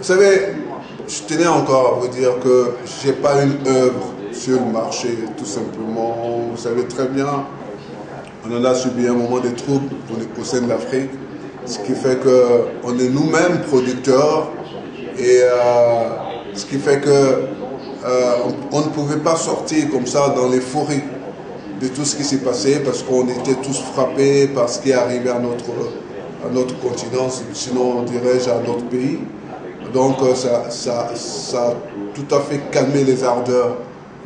savez, je tenais encore à vous dire que je n'ai pas une œuvre sur le marché, tout simplement. Vous savez très bien, on en a subi un moment de troubles au sein de l'Afrique, ce qui fait qu'on est nous-mêmes producteurs et ce qui fait qu'on ne pouvait pas sortir comme ça dans l'euphorie de tout ce qui s'est passé parce qu'on était tous frappés par ce qui est arrivé à notre continent, sinon dirais-je à notre pays. Donc ça a tout à fait calmé les ardeurs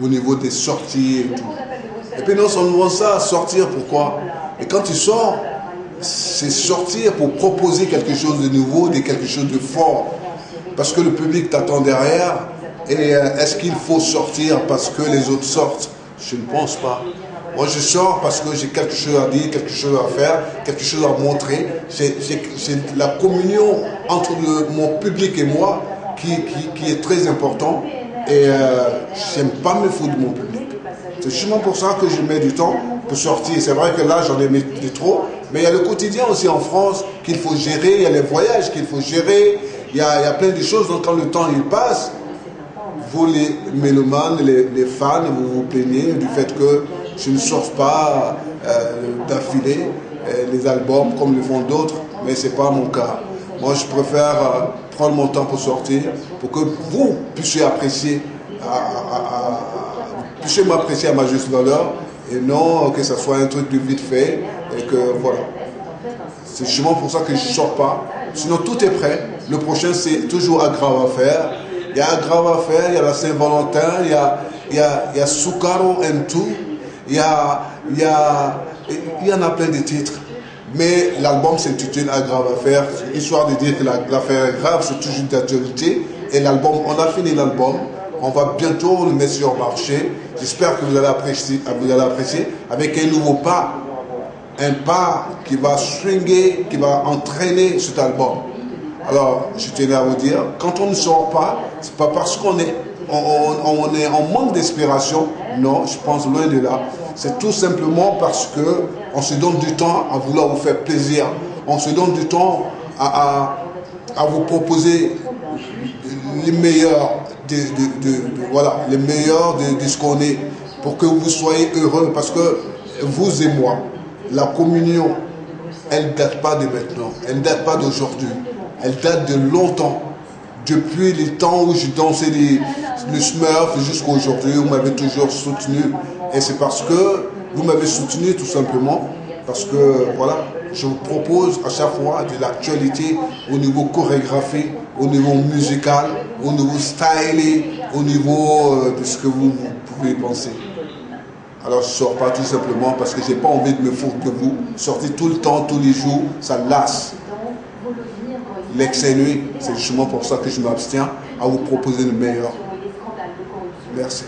au niveau des sorties et tout. Et puis non seulement ça, sortir pourquoi? Et quand tu sors, c'est sortir pour proposer quelque chose de nouveau, de quelque chose de fort. Parce que le public t'attend derrière. Et est-ce qu'il faut sortir parce que les autres sortent? Je ne pense pas. Moi, je sors parce que j'ai quelque chose à dire, quelque chose à faire, quelque chose à montrer. C'est la communion entre mon public et moi qui est très important. Et je n'aime pas me foutre de mon public. C'est justement pour ça que je mets du temps pour sortir. C'est vrai que là, j'en ai mis de trop. Mais il y a le quotidien aussi en France qu'il faut gérer. Il y a les voyages qu'il faut gérer. Il y a plein de choses. Donc, quand le temps il passe, vous, les mélomanes, les fans, vous vous plaignez du fait que je ne sors pas d'affilée les albums comme le font d'autres, mais ce n'est pas mon cas. Moi, je préfère prendre mon temps pour sortir, pour que vous puissiez apprécier, puissiez m'apprécier à ma juste valeur, et non que ce soit un truc de vite fait, et que voilà. C'est justement pour ça que je ne sors pas. Sinon, tout est prêt. Le prochain, c'est toujours Aggrave à faire. Il y a Aggrave à faire, il y a la Saint-Valentin, il y a Sukaro and tout. Il y en a plein de titres. Mais l'album s'intitule Aggrave à faire, histoire de dire que l'affaire est grave, c'est toujours d'actualité. Et l'album, on a fini l'album. On va bientôt le mettre sur le marché. J'espère que vous allez apprécier, avec un nouveau pas. Un pas qui va swinguer, qui va entraîner cet album. Alors, je tenais à vous dire, quand on ne sort pas, c'est pas parce qu'on est en manque d'inspiration. Non, je pense loin de là. C'est tout simplement parce qu'on se donne du temps à vouloir vous faire plaisir. On se donne du temps à vous proposer les meilleurs voilà, les meilleurs de ce qu'on est, pour que vous soyez heureux. Parce que vous et moi, la communion, elle ne date pas de maintenant, elle ne date pas d'aujourd'hui, elle date de longtemps. Depuis les temps où je dansais le Smurf jusqu'à aujourd'hui, vous m'avez toujours soutenu. Et c'est parce que vous m'avez soutenu tout simplement, parce que voilà, je vous propose à chaque fois de l'actualité au niveau chorégraphie, au niveau musical, au niveau styling, au niveau de ce que vous pouvez penser. Alors je ne sors pas tout simplement parce que je n'ai pas envie de me foutre de vous. Sortir tout le temps, tous les jours, ça lasse. L'excès nuit, c'est justement pour ça que je m'abstiens à vous proposer le meilleur. Merci.